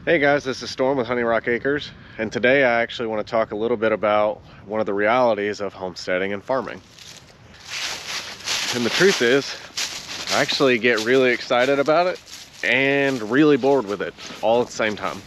Hey guys, this is Storm with Honey Rock Acres, and today I actually want to talk a little bit about one of the realities of homesteading and farming. And the truth is, I actually get really excited about it and really bored with it all at the same time.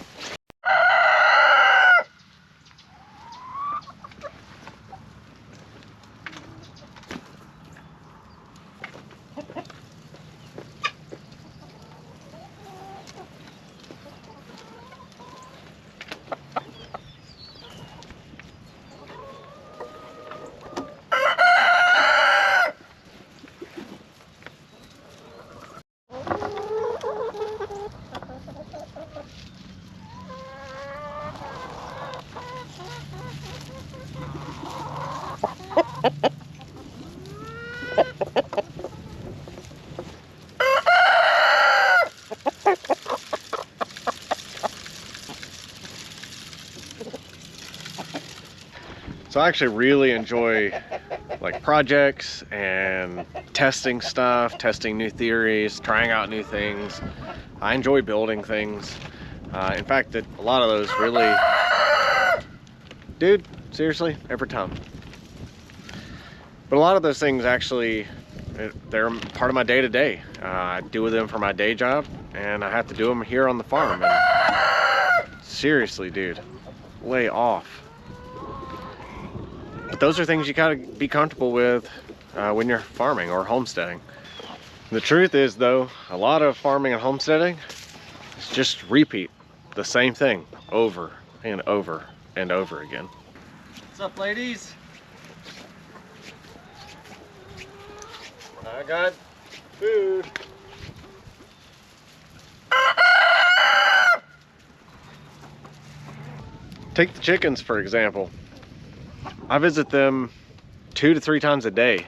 So I actually really enjoy like projects and testing stuff, testing new theories, trying out new things. I enjoy building things. In fact, a lot of those really, dude, seriously, every time. But a lot of those things actually, they're part of my day-to-day. I do them for my day job, and I have to do them here on the farm. And seriously, dude, lay off. But those are things you gotta be comfortable with when you're farming or homesteading. The truth is though, a lot of farming and homesteading is just repeat the same thing over and over and over again. What's up, ladies? I got food. Take the chickens, for example. I visit them 2 to 3 times a day.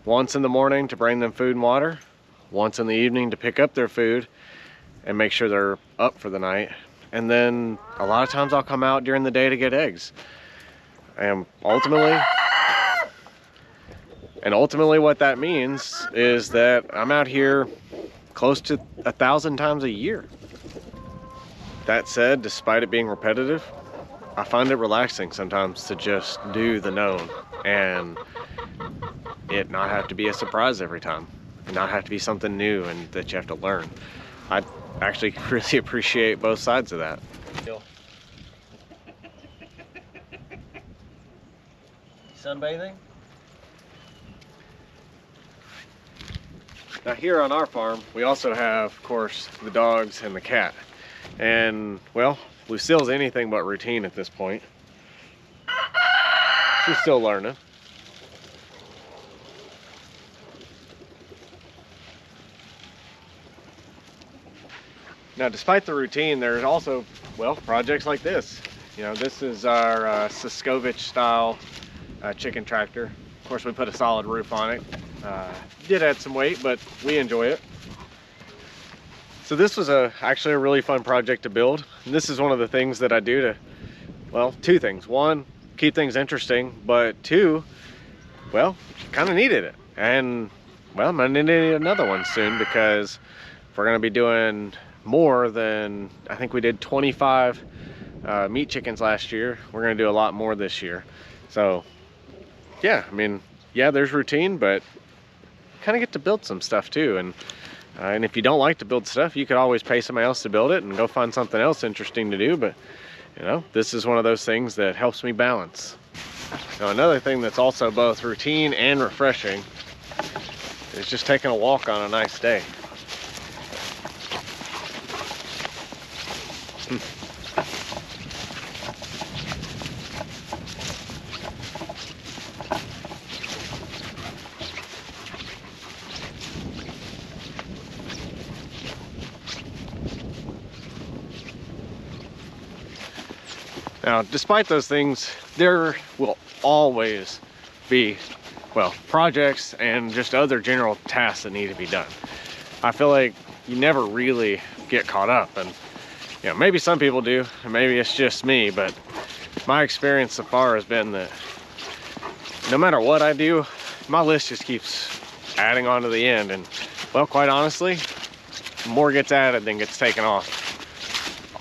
Once in the morning to bring them food and water, once in the evening to pick up their food and make sure they're up for the night. And then a lot of times I'll come out during the day to get eggs. And ultimately what that means is that I'm out here close to 1,000 times a year. That said, despite it being repetitive, I find it relaxing sometimes to just do the known and it not have to be a surprise every time, and not have to be something new and that you have to learn. I actually really appreciate both sides of that. Sunbathing? Now here on our farm, we also have, of course, the dogs and the cat. And well, Lucille's anything but routine at this point. She's still learning. Now, despite the routine, there's also, well, projects like this. You know, this is our Siskovich style chicken tractor. Of course, we put a solid roof on it. Did add some weight, but we enjoy it. So this was actually a really fun project to build. And this is one of the things that I do to, well, 2 things. 1, keep things interesting, but 2, well, kind of needed it. And well, I'm gonna need another one soon, because if we're gonna be doing more than, I think we did 25 meat chickens last year, we're gonna do a lot more this year. So yeah, I mean, yeah, there's routine, but kind of get to build some stuff too. And if you don't like to build stuff, you could always pay somebody else to build it and go find something else interesting to do. But you know, this is one of those things that helps me balance. Now, another thing that's also both routine and refreshing is just taking a walk on a nice day. Now, despite those things, there will always be, well, projects and just other general tasks that need to be done. I feel like you never really get caught up, and you know, maybe some people do, and maybe it's just me, but my experience so far has been that no matter what I do, my list just keeps adding on to the end. And well, quite honestly, more gets added than gets taken off.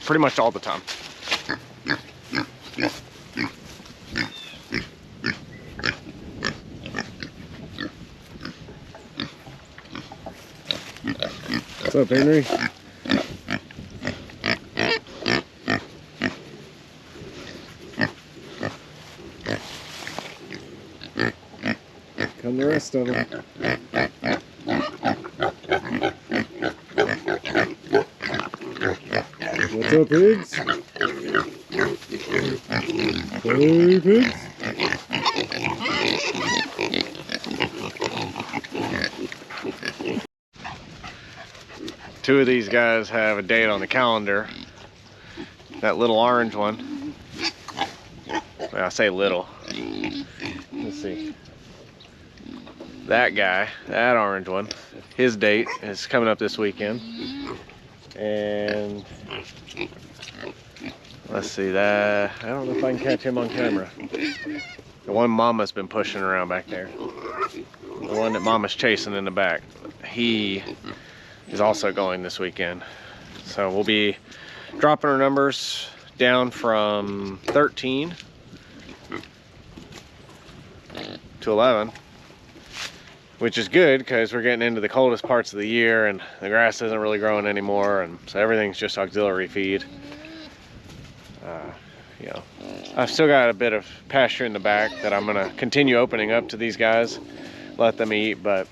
pretty much all the time. What's up, Henry? Come the rest of them. What's up, pigs? Hey, pigs. Two of these guys have a date on the calendar. That little orange one. Well, I say little. Let's see. That guy, that orange one, his date is coming up this weekend. And let's see that. I don't know if I can catch him on camera. The one Mama's been pushing around back there. The one that Mama's chasing in the back. He is also going this weekend. So we'll be dropping our numbers down from 13 to 11, which is good because we're getting into the coldest parts of the year and the grass isn't really growing anymore, and so everything's just auxiliary feed. You know, I've still got a bit of pasture in the back that I'm gonna continue opening up to these guys, let them eat, but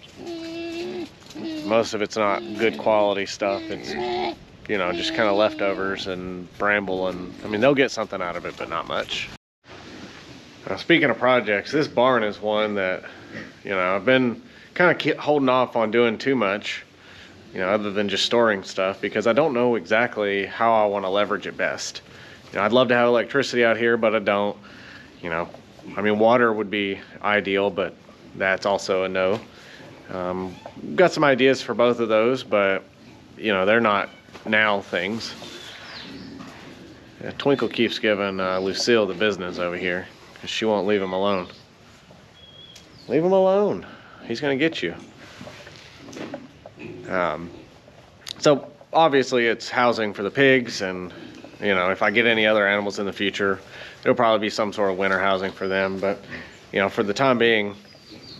most of it's not good quality stuff. It's, you know, just kind of leftovers and bramble, and I mean, they'll get something out of it, but not much. Now, speaking of projects, this barn is one that, you know, I've been kind of holding off on doing too much, you know, other than just storing stuff, because I don't know exactly how I want to leverage it best. You know, I'd love to have electricity out here, but I don't. You know, I mean, water would be ideal, but that's also a no. Got some ideas for both of those, but, you know, they're not now things. Twinkle keeps giving Lucille the business over here, because she won't leave him alone. Leave him alone. He's gonna get you. So obviously it's housing for the pigs, and you know, if I get any other animals in the future, there'll probably be some sort of winter housing for them. But you know, for the time being,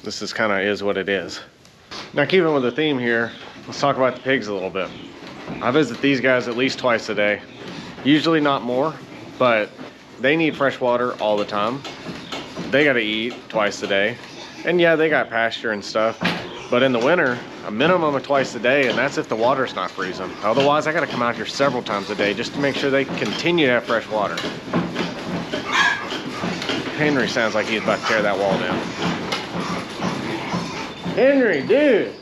this is kind of is what it is. Now, keeping with the theme here, let's talk about the pigs a little bit. I visit these guys at least twice a day, usually not more, but they need fresh water all the time. They got to eat twice a day. And yeah, they got pasture and stuff, but in the winter, a minimum of twice a day, and that's if the water's not freezing. Otherwise, I gotta come out here several times a day just to make sure they continue to have fresh water. Henry sounds like he's about to tear that wall down. Henry, dude!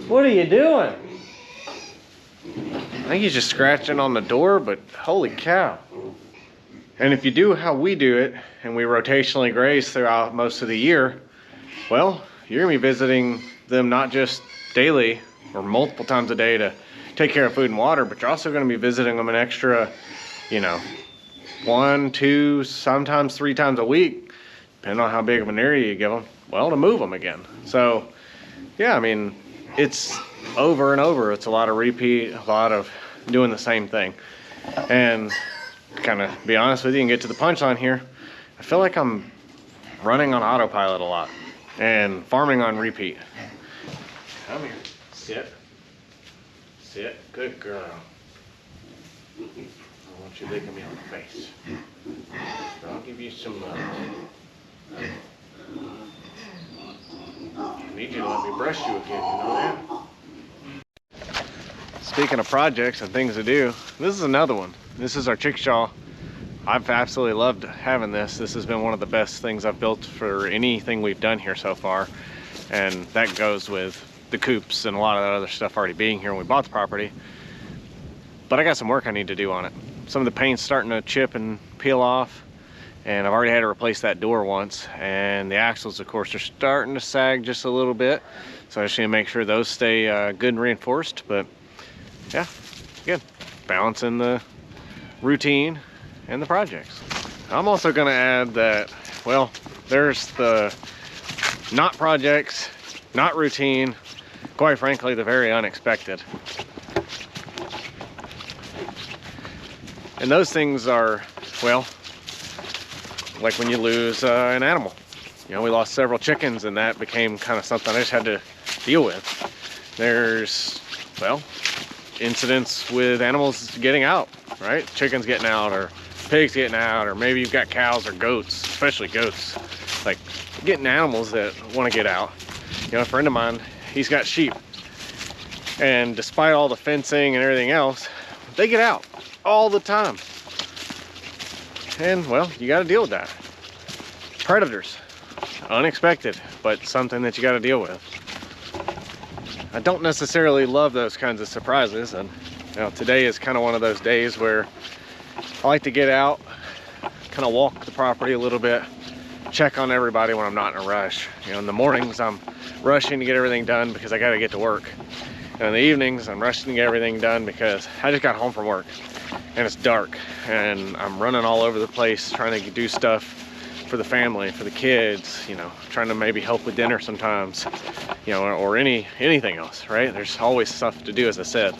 What are you doing? I think he's just scratching on the door, but holy cow. And if you do how we do it, and we rotationally graze throughout most of the year, well, you're gonna be visiting them not just daily or multiple times a day to take care of food and water, but you're also gonna be visiting them an extra, you know, 1, 2, sometimes 3 times a week, depending on how big of an area you give them, well, to move them again. So, yeah, I mean, it's over and over. It's a lot of repeat, a lot of doing the same thing. And to kind of be honest with you and get to the punchline here, I feel like I'm running on autopilot a lot and farming on repeat. Come here, sit, sit, good girl. I want you licking me on the face. I'll give you some love. I need you to let me brush you again, you know that? Speaking of projects and things to do, this is another one. This is our chickshaw. I've absolutely loved having this. This has been one of the best things I've built for anything we've done here so far. And that goes with the coops and a lot of that other stuff already being here when we bought the property. But I got some work I need to do on it. Some of the paint's starting to chip and peel off, and I've already had to replace that door once. And the axles, of course, are starting to sag just a little bit. So I just need to make sure those stay good and reinforced. But yeah, good. Balancing the routine and the projects. I'm also gonna add that, well, there's the not projects, not routine, quite frankly, the very unexpected. And those things are, well, like when you lose an animal. You know, we lost several chickens, and that became kind of something I just had to deal with. There's, well, incidents with animals getting out, right? Chickens getting out, or pigs getting out, or maybe you've got cows or goats, especially goats. Like getting animals that want to get out. You know, a friend of mine, he's got sheep, and despite all the fencing and everything else, they get out all the time. And well, you got to deal with that. Predators, unexpected, but something that you got to deal with. I don't necessarily love those kinds of surprises, and you know, today is kind of one of those days where I like to get out, kind of walk the property a little bit, check on everybody when I'm not in a rush. You know, in the mornings I'm rushing to get everything done because I got to get to work. And in the evenings I'm rushing to get everything done because I just got home from work and it's dark and I'm running all over the place trying to do stuff for the family, for the kids, you know, trying to maybe help with dinner sometimes, you know, or anything else, right? There's always stuff to do, as I said.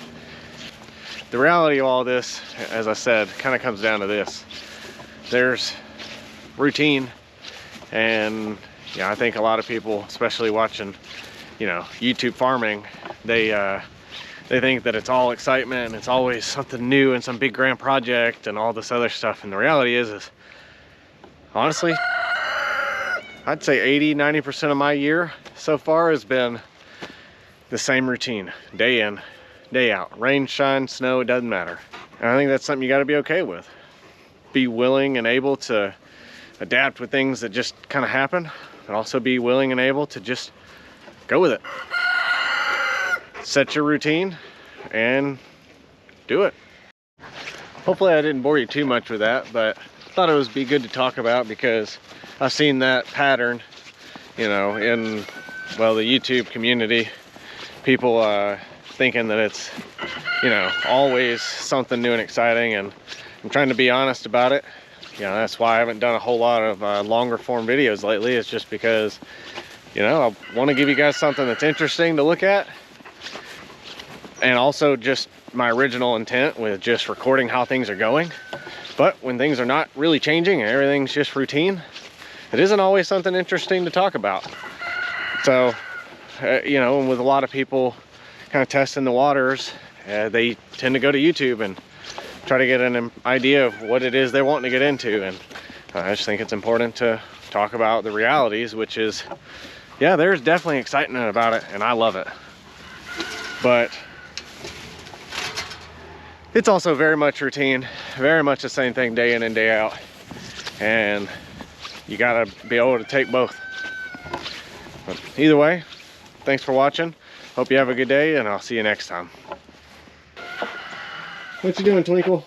The reality of all this, as I said, kind of comes down to this. There's routine, and yeah, I think a lot of people, especially watching, you know, YouTube farming, they think that it's all excitement and it's always something new and some big grand project and all this other stuff. And the reality is honestly, I'd say 80–90% of my year so far has been the same routine, day in, day out. Rain, shine, snow, it doesn't matter. And I think that's something you got to be okay with. Be willing and able to adapt with things that just kind of happen, but also be willing and able to just go with it. Set your routine and do it. Hopefully I didn't bore you too much with that, but I thought it would be good to talk about because I've seen that pattern, you know, in, well, the YouTube community. People thinking that it's, you know, always something new and exciting, and I'm trying to be honest about it. You know, that's why I haven't done a whole lot of longer form videos lately. It's just because, you know, I want to give you guys something that's interesting to look at, and also just my original intent with just recording how things are going. But when things are not really changing and everything's just routine, it isn't always something interesting to talk about. So, you know, and with a lot of people kind of testing the waters, they tend to go to YouTube and try to get an idea of what it is they're wanting to get into. And I just think it's important to talk about the realities, which is, yeah, there's definitely excitement about it and I love it. But it's also very much routine, very much the same thing day in and day out. And you gotta be able to take both. But either way, thanks for watching. Hope you have a good day, and I'll see you next time. What you doing, Twinkle?